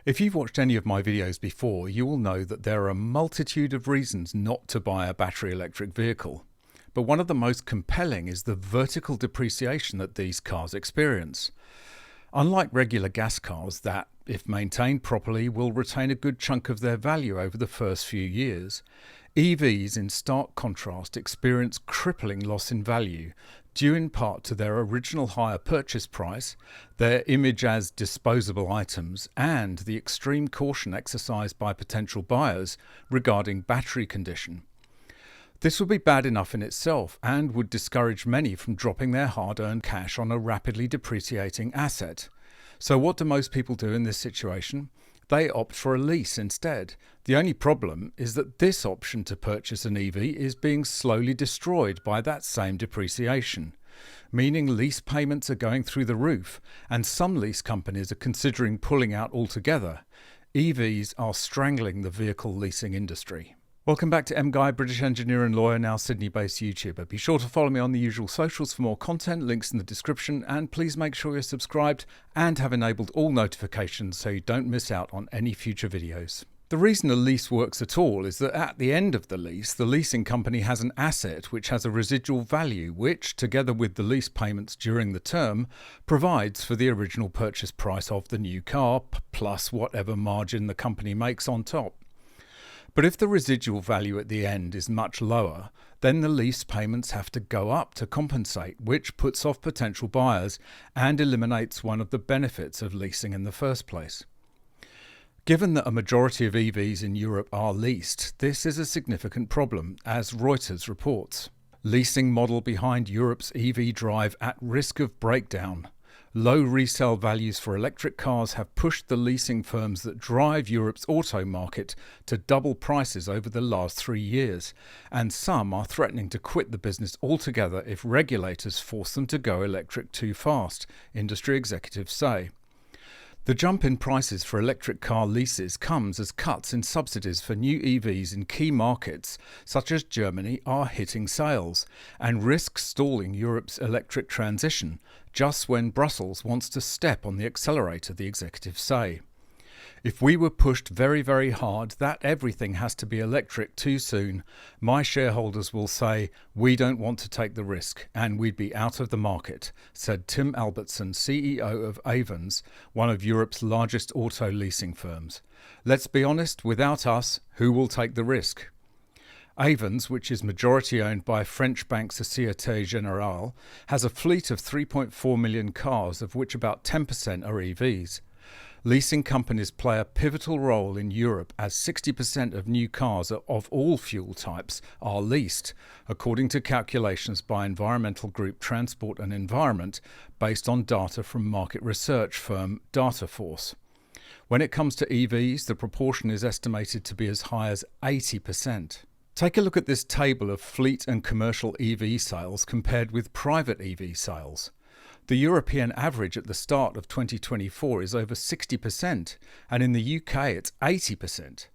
If you've watched any of my videos before, you will know that there are a multitude of reasons not to buy a battery electric vehicle. But one of the most compelling is the vertical depreciation that these cars experience. Unlike regular gas cars that, if maintained properly, will retain a good chunk of their value over the first few years, EVs in stark contrast experience crippling loss in value, due in part to their original higher purchase price, their image as disposable items, and the extreme caution exercised by potential buyers regarding battery condition. This would be bad enough in itself and would discourage many from dropping their hard-earned cash on a rapidly depreciating asset. So what do most people do in this situation? They opt for a lease instead. The only problem is that this option to purchase an EV is being slowly destroyed by that same depreciation, meaning lease payments are going through the roof, and some lease companies are considering pulling out altogether. EVs are strangling the vehicle leasing industry. Welcome back to MGUY, British engineer and lawyer, now Sydney-based YouTuber. Be sure to follow me on the usual socials for more content, links in the description, and please make sure you're subscribed and have enabled all notifications so you don't miss out on any future videos. The reason a lease works at all is that at the end of the leasing company has an asset which has a residual value which, together with the lease payments during the term, provides for the original purchase price of the new car, plus whatever margin the company makes on top. But if the residual value at the end is much lower, then the lease payments have to go up to compensate, which puts off potential buyers and eliminates one of the benefits of leasing in the first place. Given that a majority of EVs in Europe are leased, this is a significant problem, as Reuters reports. Leasing model behind Europe's EV drive at risk of breakdown. Low resale values for electric cars have pushed the leasing firms that drive Europe's auto market to double prices over the last 3 years, and some are threatening to quit the business altogether if regulators force them to go electric too fast, industry executives say. The jump in prices for electric car leases comes as cuts in subsidies for new EVs in key markets such as Germany are hitting sales and risk stalling Europe's electric transition just when Brussels wants to step on the accelerator, the executives say. If we were pushed very, very hard that everything has to be electric too soon, my shareholders will say, we don't want to take the risk and we'd be out of the market, said Tim Albertson, CEO of Ayvens, one of Europe's largest auto leasing firms. Let's be honest, without us, who will take the risk? Ayvens, which is majority owned by French bank Société Générale, has a fleet of 3.4 million cars, of which about 10% are EVs. Leasing companies play a pivotal role in Europe as 60% of new cars of all fuel types are leased, according to calculations by environmental group Transport and Environment based on data from market research firm Dataforce. When it comes to EVs, the proportion is estimated to be as high as 80%. Take a look at this table of fleet and commercial EV sales compared with private EV sales. The European average at the start of 2024 is over 60%, and in the UK it's 80%.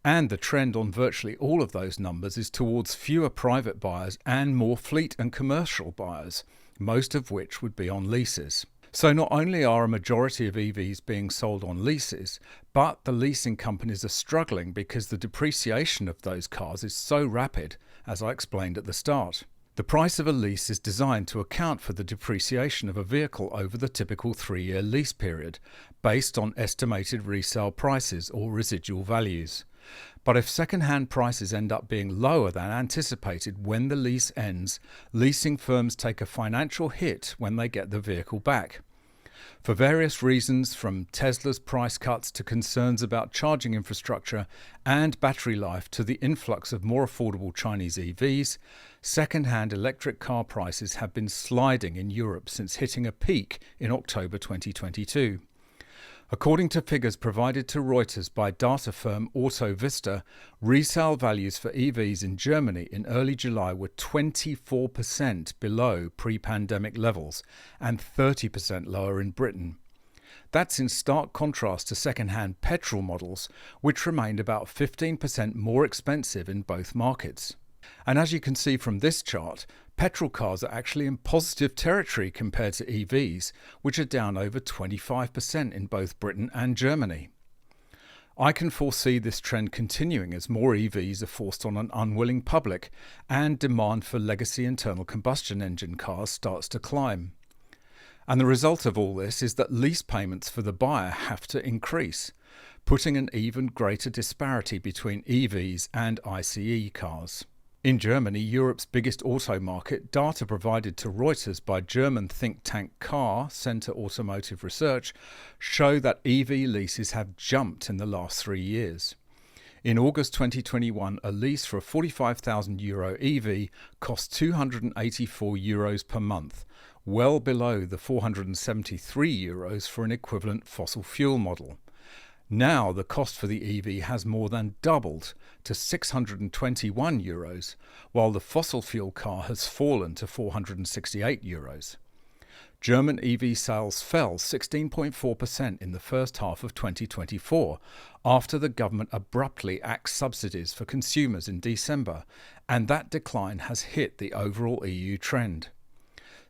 And the trend on virtually all of those numbers is towards fewer private buyers and more fleet and commercial buyers, most of which would be on leases. So not only are a majority of EVs being sold on leases, but the leasing companies are struggling because the depreciation of those cars is so rapid, as I explained at the start. The price of a lease is designed to account for the depreciation of a vehicle over the typical 3-year lease period, based on estimated resale prices or residual values. But if second-hand prices end up being lower than anticipated when the lease ends, leasing firms take a financial hit when they get the vehicle back. For various reasons, from Tesla's price cuts to concerns about charging infrastructure and battery life to the influx of more affordable Chinese EVs, second-hand electric car prices have been sliding in Europe since hitting a peak in October 2022. According to figures provided to Reuters by data firm AutoVista, resale values for EVs in Germany in early July were 24% below pre-pandemic levels and 30% lower in Britain. That's in stark contrast to second-hand petrol models, which remained about 15% more expensive in both markets. And as you can see from this chart, petrol cars are actually in positive territory compared to EVs, which are down over 25% in both Britain and Germany. I can foresee this trend continuing as more EVs are forced on an unwilling public and demand for legacy internal combustion engine cars starts to climb. And the result of all this is that lease payments for the buyer have to increase, putting an even greater disparity between EVs and ICE cars. In Germany, Europe's biggest auto market, data provided to Reuters by German think tank Car Center Automotive Research show that EV leases have jumped in the last 3 years. In August 2021, a lease for a €45,000 EV cost €284 per month, well below the €473 for an equivalent fossil fuel model. Now the cost for the EV has more than doubled to €621, while the fossil fuel car has fallen to €468. German EV sales fell 16.4% in the first half of 2024 after the government abruptly axed subsidies for consumers in December, and that decline has hit the overall EU trend.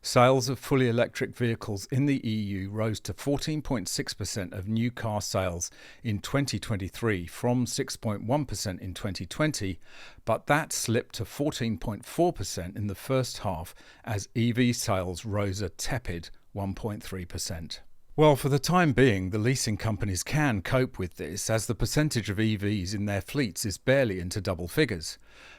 Sales of fully electric vehicles in the EU rose to 14.6% of new car sales in 2023 from 6.1% in 2020, but that slipped to 14.4% in the first half as EV sales rose a tepid 1.3%. Well, for the time being, the leasing companies can cope with this as the percentage of EVs in their fleets is barely into double figures.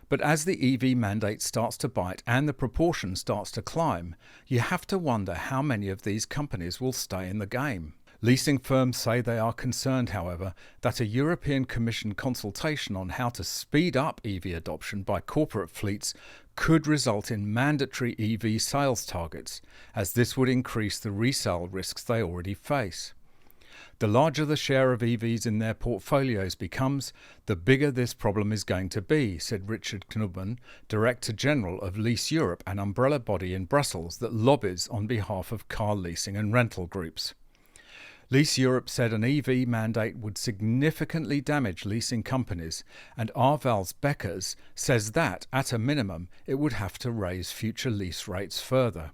But as the EV mandate starts to bite and the proportion starts to climb, you have to wonder how many of these companies will stay in the game. Leasing firms say they are concerned, however, that a European Commission consultation on how to speed up EV adoption by corporate fleets could result in mandatory EV sales targets, as this would increase the resale risks they already face. The larger the share of EVs in their portfolios becomes, the bigger this problem is going to be, said Richard Knubben, Director General of Lease Europe, an umbrella body in Brussels that lobbies on behalf of car leasing and rental groups. Lease Europe said an EV mandate would significantly damage leasing companies, and Arvals Beckers says that, at a minimum, it would have to raise future lease rates further.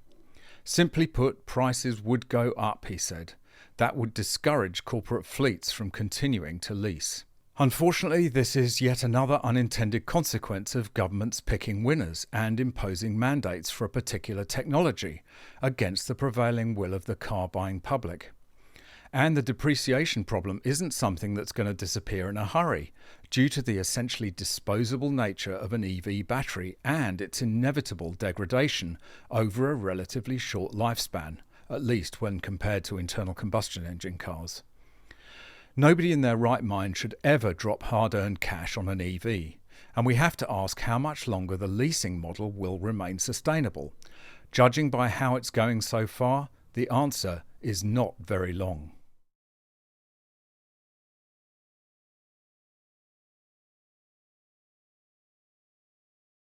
Simply put, prices would go up, he said. That would discourage corporate fleets from continuing to lease. Unfortunately, this is yet another unintended consequence of governments picking winners and imposing mandates for a particular technology against the prevailing will of the car-buying public. And the depreciation problem isn't something that's going to disappear in a hurry, due to the essentially disposable nature of an EV battery and its inevitable degradation over a relatively short lifespan, at least when compared to internal combustion engine cars. Nobody in their right mind should ever drop hard-earned cash on an EV, and we have to ask how much longer the leasing model will remain sustainable. Judging by how it's going so far, the answer is not very long.